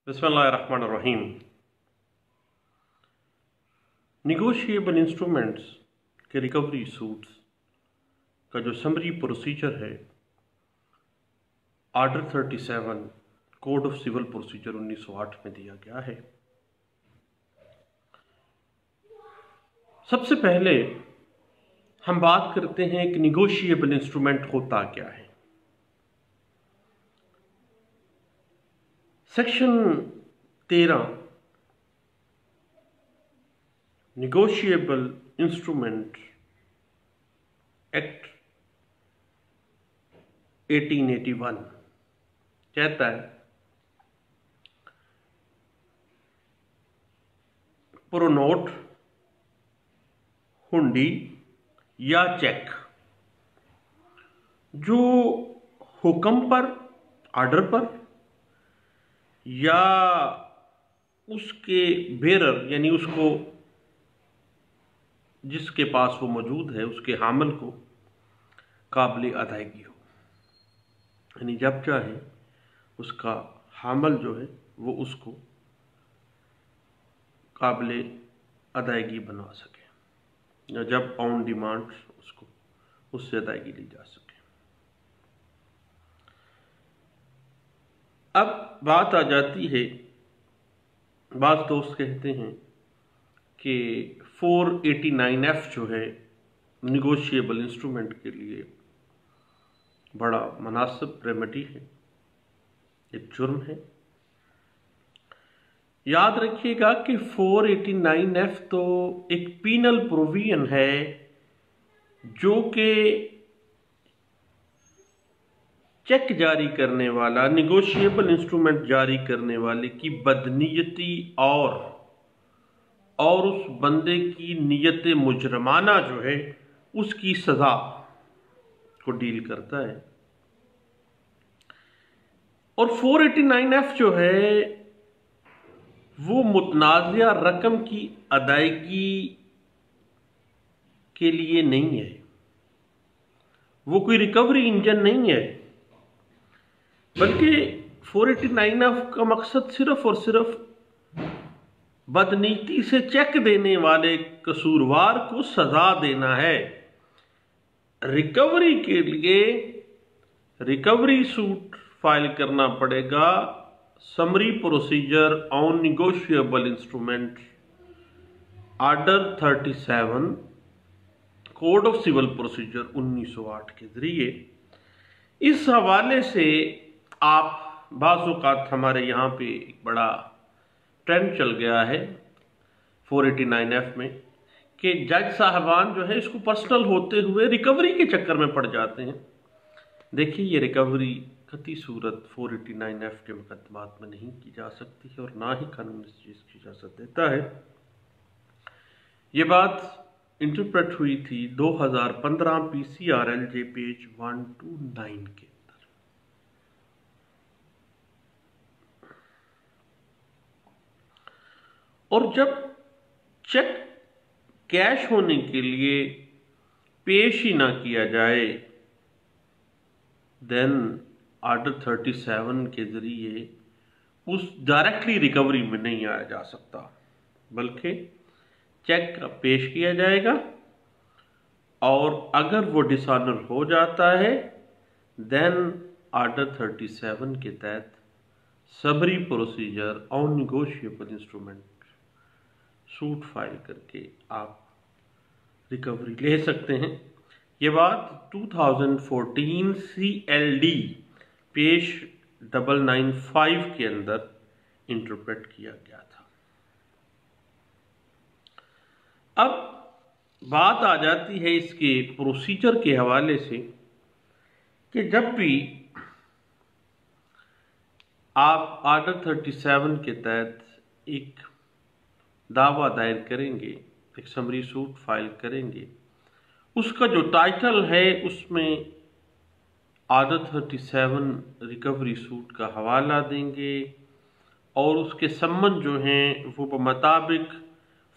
बिस्मिल्लाहिर्रहमानिर्रहीम। Negotiable instruments के recovery suits का जो समरी प्रोसीजर है order 37 code of civil procedure 1908 में दिया गया है। सबसे पहले हम बात करते हैं कि निगोशिएबल इंस्ट्रूमेंट होता क्या है। सेक्शन 13 निगोशिएबल इंस्ट्रूमेंट एक्ट 1881 कहता है प्रोनोट, हुंडी या चेक जो हुक्म पर, ऑर्डर पर या उसके बेरर यानी उसको जिसके पास वो मौजूद है उसके हामिल को काबिल अदायगी हो, यानी जब चाहे उसका हामिल जो है वो उसको काबिल अदायगी बना सके या जब ऑन डिमांड उसको उससे अदायगी ली जा सके। अब बात आ जाती है, बाज़ दोस्त कहते हैं कि 489F जो है निगोशिएबल इंस्ट्रूमेंट के लिए बड़ा मुनासिब रेमेडी है, एक जुर्म है। याद रखिएगा कि 489F तो एक पीनल प्रोविजन है जो कि चेक जारी करने वाला, निगोशिएबल इंस्ट्रूमेंट जारी करने वाले की बदनीयती और उस बंदे की नीयत मुजरमाना जो है उसकी सजा को डील करता है। और 489F जो है वो मुतनाज़िया रकम की अदायगी के लिए नहीं है, वो कोई रिकवरी इंजन नहीं है, बल्कि 489F का मकसद सिर्फ और सिर्फ बदनीति से चेक देने वाले कसूरवार को सजा देना है। रिकवरी के लिए रिकवरी सूट फाइल करना पड़ेगा summary procedure on negotiable instrument order 37 code of civil procedure 1908 के जरिए। इस हवाले से आप बाज़ हमारे यहाँ पे एक बड़ा ट्रेंड चल गया है 489F में कि जज साहबान जो है इसको पर्सनल होते हुए रिकवरी के चक्कर में पड़ जाते हैं। देखिए, ये रिकवरी कती सूरत 489F के मुकदमात में नहीं की जा सकती है और ना ही कानून इस चीज़ की इजाज़त देता है। ये बात इंटरप्रेट हुई थी 2015 PCRLJ पेज 129 के। और जब चेक कैश होने के लिए पेश ही ना किया जाए देन ऑर्डर 37 के जरिए उस डायरेक्टली रिकवरी में नहीं आया जा सकता, बल्कि चेक पेश किया जाएगा और अगर वो डिसऑनर हो जाता है देन ऑर्डर 37 के तहत summary procedure on negotiable instrument suit file करके आप रिकवरी ले सकते हैं। ये बात 2014 CLD पेज 995 के अंदर इंटरप्रेट किया गया था। अब बात आ जाती है इसके प्रोसीजर के हवाले से कि जब भी आप ऑर्डर 37 के तहत एक दावा दायर करेंगे, एक समरी सूट फाइल करेंगे, उसका जो टाइटल है उसमें ऑर्डर 37 रिकवरी सूट का हवाला देंगे और उसके सम्मन जो हैं वो मुताबिक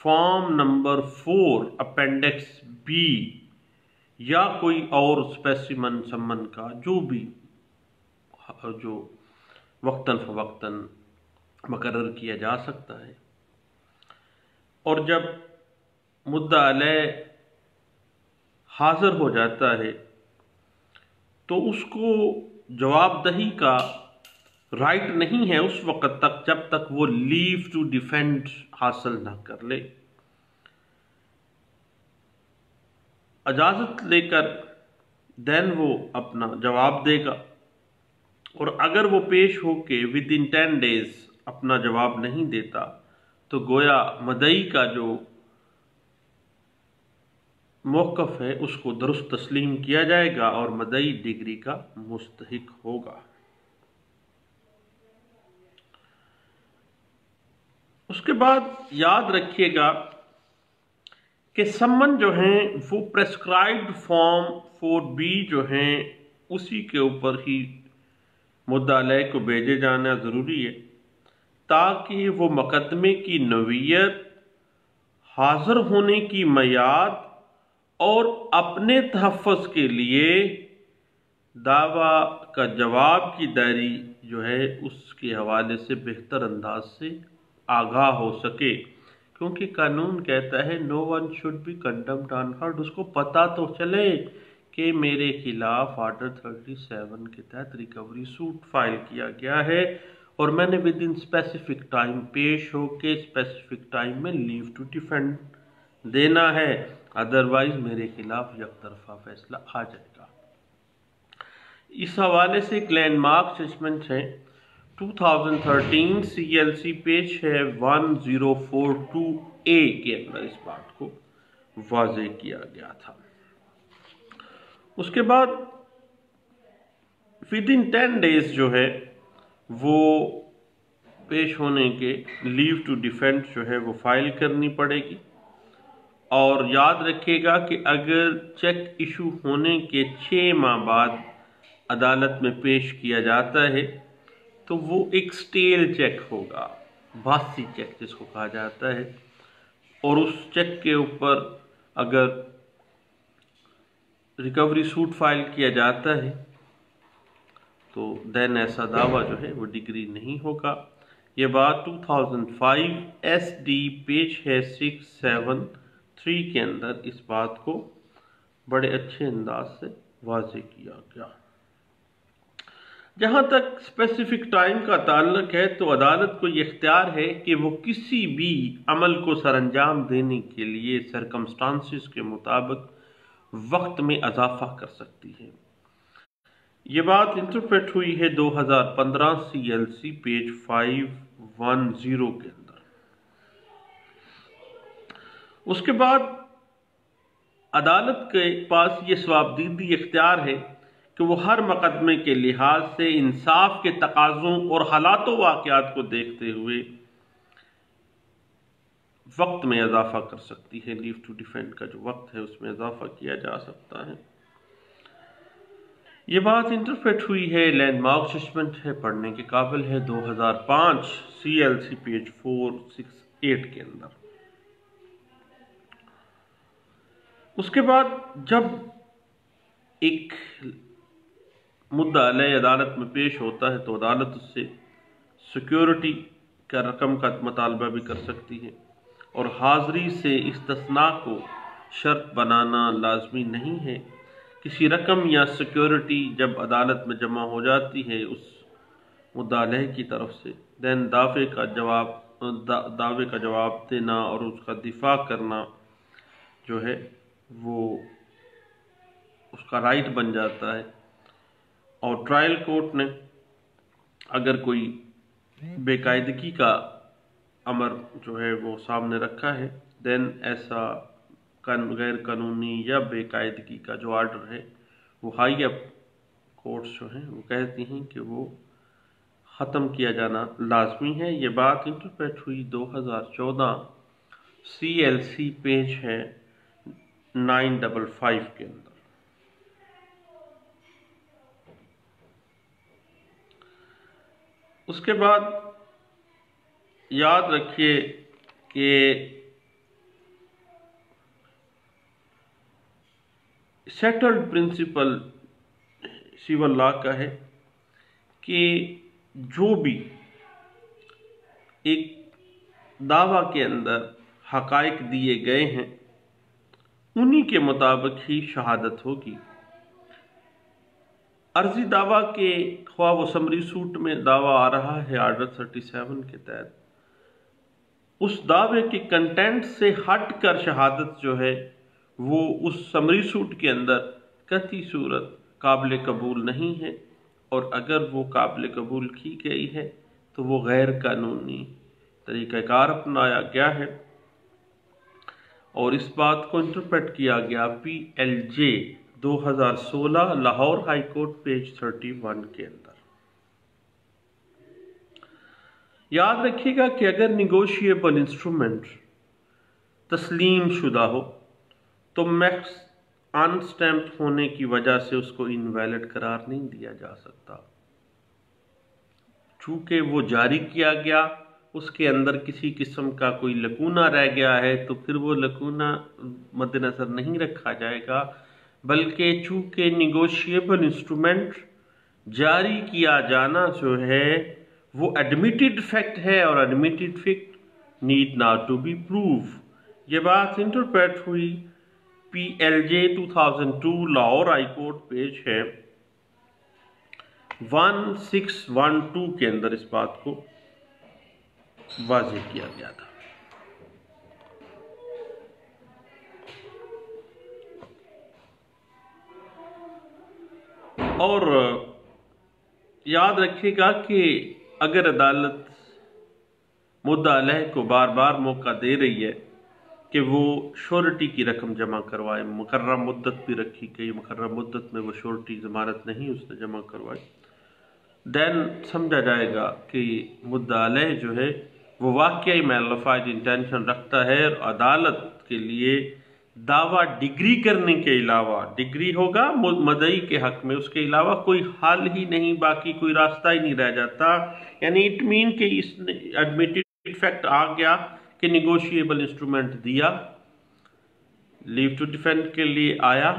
फॉर्म नंबर 4 अपेंडिक्स B या कोई और स्पेसिमन सम्मन का जो भी जो वक्तन फवक्तन मुकर्रर किया जा सकता है। और जब मुद्दा अलैह हाजिर हो जाता है तो उसको जवाबदही का राइट नहीं है उस वक़्त तक जब तक वो लीव टू डिफेंड हासिल ना कर ले। इजाज़त लेकर देन वो अपना जवाब देगा, और अगर वो पेश होके विद इन 10 डेज अपना जवाब नहीं देता तो गोया मदई का जो मौक़िफ़ है उसको दुरुस्त तस्लीम किया जाएगा और मदई डिग्री का मुस्तहिक होगा। उसके बाद याद रखिएगा कि सम्मन जो हैं वो प्रेस्क्राइब्ड फॉर्म 4B जो हैं उसी के ऊपर ही मुद्दा अलैह को भेजे जाना ज़रूरी है, ताकि वो मुकदमे की नौइयत, हाज़िर होने की मियाद और अपने तहफ़्फ़ुज़ के लिए दावा का जवाब की दायरी जो है उसके हवाले से बेहतर अंदाज से आगाह हो सके। क्योंकि कानून कहता है no one should be condemned unheard, उसको पता तो चले कि मेरे खिलाफ आर्डर 37 के तहत रिकवरी सूट फाइल किया गया है और मैंने विद इन स्पेसिफिक टाइम पेश होके स्पेसिफिक टाइम में लीव टू डिफेंड देना है, अदरवाइज मेरे खिलाफ यकतरफा फैसला आ जाएगा। इस हवाले से एक लैंडमार्क जजमेंट है 2013 CLC पेज है 1042A के अंदर इस बात को वाज़े किया गया था। उसके बाद विद इन 10 डेज जो है वो पेश होने के लीव टू डिफेंड जो है वो फाइल करनी पड़ेगी। और याद रखिएगा कि अगर चेक इशू होने के 6 माह बाद अदालत में पेश किया जाता है तो वो एक स्टेल चेक होगा, बासी चेक जिसको कहा जाता है, और उस चेक के ऊपर अगर रिकवरी सूट फाइल किया जाता है तो देन ऐसा दावा जो है वो डिग्री नहीं होगा। ये बात 2005 SD पेज है 673 के अंदर इस बात को बड़े अच्छे अंदाज से वाज़े किया गया। जहाँ तक स्पेसिफिक टाइम का ताल्लुक है तो अदालत को ये इख्तियार है कि वो किसी भी अमल को सरअंजाम देने के लिए सरकमस्टांसिस के मुताबिक वक्त में इजाफा कर सकती है। ये बात इंटरप्रेट हुई है 2015 CLC पेज 510 के अंदर। उसके बाद अदालत के पास ये सवाबदीदी इख्तियार है कि वो हर मुकदमे के लिहाज से इंसाफ के तकाज़ों और हालातों वाक़यात को देखते हुए वक्त में इजाफा कर सकती है। लीव टू डिफेंड का जो वक्त है उसमें इजाफा किया जा सकता है। ये बात इंटरप्रेट हुई है, लैंडमार्क जजमेंट है, पढ़ने के काबिल है, 2005 CLC पेज 468 के अंदर। उसके बाद जब एक मुद्दा अलैह अदालत में पेश होता है तो अदालत उससे सिक्योरिटी का रकम का मुतालबा भी कर सकती है, और हाज़िरी से इस्तिस्ना को शर्त बनाना लाजमी नहीं है। किसी रकम या सिक्योरिटी जब अदालत में जमा हो जाती है उस मुद्दा अलैह की तरफ से, देन दावे का जवाब देना और उसका दिफा करना जो है वो उसका राइट बन जाता है। और ट्रायल कोर्ट ने अगर कोई बेकायदगी का अमर जो है वो सामने रखा है, देन ऐसा गैर कानूनी या बेकायदगी का जो आर्डर है वो हाई कोर्ट्स जो हैं वो कहती हैं कि वो ख़त्म किया जाना लाजमी है। ये बात इंटरप्रेट हुई 2014 CLC पेज है 955 के अंदर। उसके बाद याद रखिए कि सेटल्ड प्रिंसिपल सिविल लॉ का है कि जो भी एक दावा के अंदर हकाइक दिए गए हैं, उन्हीं के मुताबिक ही शहादत होगी। अर्जी दावा के ख्वाह वो समरी सूट में दावा आ रहा है आर्डर 37 के तहत, उस दावे के कंटेंट से हटकर शहादत जो है वो उस समरी सूट के अंदर कतई सूरत काबिल कबूल नहीं है, और अगर वो काबिल कबूल की गई है तो वो गैर कानूनी तरीक़ाकार अपनाया गया है। और इस बात को इंटरप्रेट किया गया PLJ 2016 Lahore high court page 31 के अंदर। याद रखिएगा कि अगर निगोशिएबल इंस्ट्रूमेंट तस्लीम शुदा हो तो मैक्स अनस्टैम्प्ड होने की वजह से उसको इनवैलिड करार नहीं दिया जा सकता। चूंकि वो जारी किया गया, उसके अंदर किसी किस्म का कोई लकूना रह गया है तो फिर वो लकूना मद्देनज़र नहीं रखा जाएगा, बल्कि चूंकि निगोशिएबल इंस्ट्रूमेंट जारी किया जाना जो है वो एडमिटेड फैक्ट है, और admitted fact need not to be prove. ये बात इंटरप्रेट हुई PLJ 2002 Lahore high court page है 1612 के अंदर इस बात को वाज़ेह किया गया था। और याद रखिएगा कि अगर अदालत मुद्दा अलह को बार बार मौका दे रही है कि वो श्योरिटी की रकम जमा करवाए, मुकर्रर मुद्दत भी रखी गई, मुकर्रर मुद्दत में वो श्योरिटी ज़मानत नहीं उसने जमा करवाई, देन समझा जाएगा कि मुद्दा अलह जो है वो वाकई मैलफाइड इंटेंशन रखता है, और अदालत के लिए दावा डिग्री करने के अलावा, डिग्री होगा मदई के हक में, उसके अलावा कोई हल ही नहीं, बाकी कोई रास्ता ही नहीं रह जाता। यानी इट मीन कि इसने एडमिटेड फैक्ट आ गया कि निगोशिएबल इंस्ट्रूमेंट दिया, लीव टू डिफेंड के लिए आया,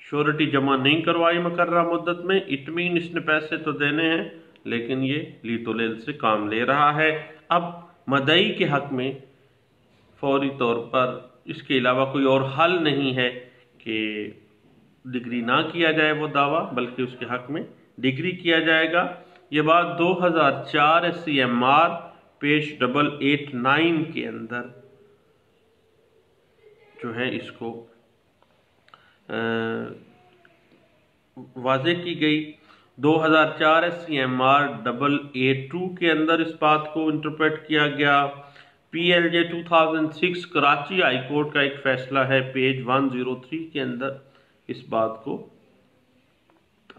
श्योरिटी जमा नहीं करवाई मुकर्रर मुद्दत में, इट मीन इसने पैसे तो देने हैं लेकिन ये लीतोलेल से काम ले रहा है। अब मदई के हक में फौरी तौर पर इसके अलावा कोई और हल नहीं है कि डिग्री ना किया जाए वो दावा, बल्कि उसके हक में डिग्री किया जाएगा। ये बात 2004 SCMR पेज 889 के अंदर जो है इसको वाज़ेह की गई। 2004 SCMR 882 के अंदर इस बात को इंटरप्रेट किया गया। PLJ 2006 कराची हाई कोर्ट का एक फैसला है पेज 103 के अंदर इस बात को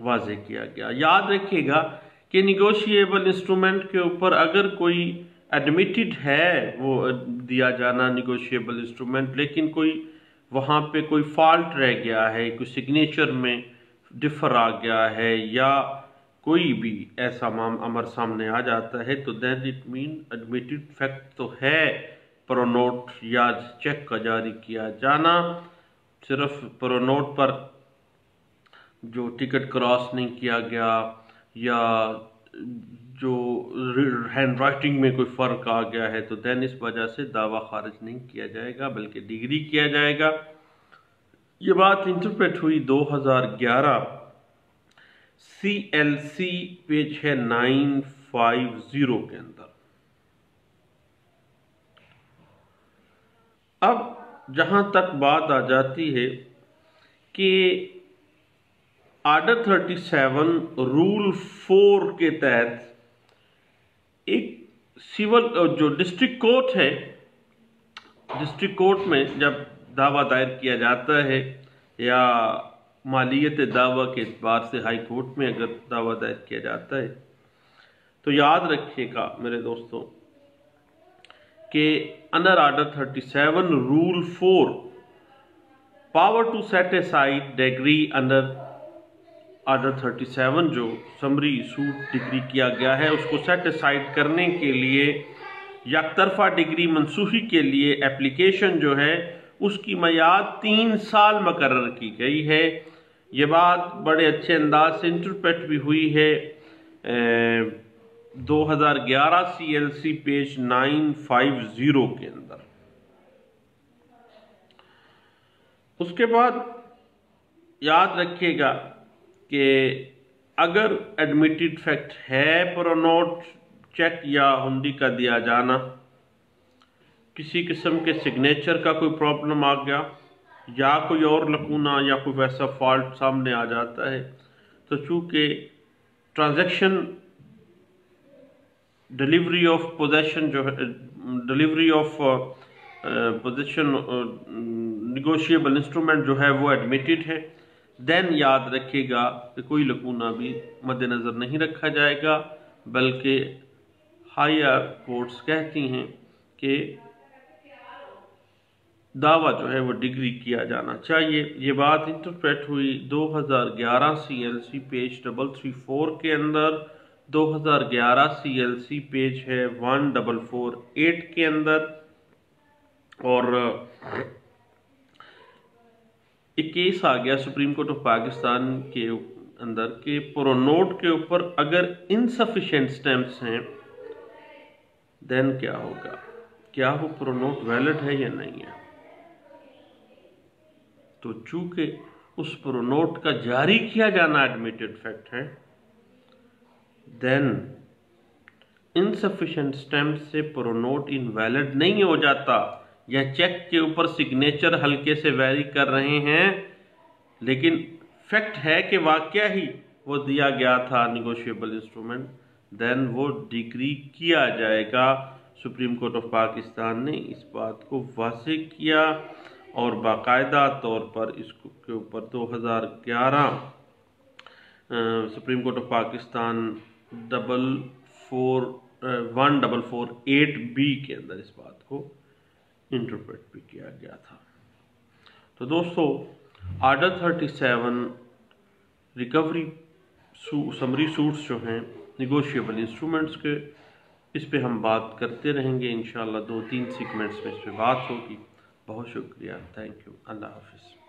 वाज़ेह किया गया। याद रखिएगा कि निगोशिएबल इंस्ट्रूमेंट के ऊपर अगर कोई एडमिटेड है वो दिया जाना निगोशिएबल इंस्ट्रूमेंट, लेकिन कोई वहाँ पे कोई फॉल्ट रह गया है, कोई सिग्नेचर में डिफर आ गया है, या कोई भी ऐसा अमर सामने आ जाता है, तो then it mean admitted fact तो है प्रोनोट या चेक का जारी किया जाना। सिर्फ प्रोनोट पर जो टिकट क्रॉस नहीं किया गया या जो हैंड राइटिंग में कोई फ़र्क आ गया है तो देन इस वजह से दावा खारिज नहीं किया जाएगा बल्कि डिग्री किया जाएगा। ये बात इंटरप्रेट हुई 2011 CLC पेज है 950 के अंदर। अब जहां तक बात आ जाती है कि आर्डर 37 रूल 4 के तहत एक सिविल जो डिस्ट्रिक्ट कोर्ट है, डिस्ट्रिक्ट कोर्ट में जब दावा दायर किया जाता है या मालियत दावा के एतबार से हाई कोर्ट में अगर दावा दायर किया जाता है, तो याद रखिएगा मेरे दोस्तों कि under order 37 rule 4 power to set aside degree under order 37 जो समरी सूट डिग्री किया गया है उसको सेट असाइड करने के लिए यकतरफा डिग्री मनसूखी के लिए एप्लीकेशन जो है उसकी मियाद 3 साल मुकर्रर की गई है। ये बात बड़े अच्छे अंदाज से इंटरप्रेट भी हुई है 2011 CLC पेज 950 के अंदर। उसके बाद याद रखिएगा कि अगर एडमिटेड फैक्ट है प्रोनोट चेक या हुंडी का दिया जाना, किसी किस्म के सिग्नेचर का कोई प्रॉब्लम आ गया या कोई और लकूना या कोई वैसा फॉल्ट सामने आ जाता है, तो चूंकि ट्रांजैक्शन डिलीवरी ऑफ पोजेशन जो है, delivery of possession negotiable instrument जो है वो एडमिटेड है, देन याद रखिएगा कि कोई लकूना भी मद्देनज़र नहीं रखा जाएगा, बल्कि हायर कोर्ट्स कहती हैं कि दावा जो है वो डिग्री किया जाना चाहिए। ये बात इंटरप्रेट हुई 2011 CLC पेज 334 के अंदर, 2011 CLC पेज है 1448 के अंदर, और एक केस आ गया सुप्रीम कोर्ट ऑफ पाकिस्तान के अंदर के प्रोनोट के ऊपर अगर इनसफिशिएंट स्टैम्प्स हैं देन क्या होगा, क्या वो प्रोनोट वैलिड है या नहीं है। तो चूंकि उस प्रोनोट का जारी किया जाना एडमिटेड फैक्ट है, देन इनसफिशिएंट स्टैम्प से प्रोनोट इनवैलिड नहीं हो जाता, या चेक के ऊपर सिग्नेचर हल्के से वेरी कर रहे हैं लेकिन फैक्ट है कि वाकया ही वो दिया गया था निगोशिएबल इंस्ट्रूमेंट, देन वो डिग्री किया जाएगा। सुप्रीम कोर्ट ऑफ पाकिस्तान ने इस बात को वाज़ेह किया और बाकायदा तौर पर इसके ऊपर 2011 supreme court of Pakistan 1448B के अंदर इस बात को इंटरप्रेट भी किया गया था। तो दोस्तों, आर्डर 37 रिकवरी समरी सूट्स जो हैं निगोशिएबल इंस्ट्रूमेंट्स के, इस पे हम बात करते रहेंगे इंशाल्लाह। 2-3 सीक्वेंट्स में इस पे बात होगी। बहुत शुक्रिया, थैंक यू, अल्लाह हाफिज़।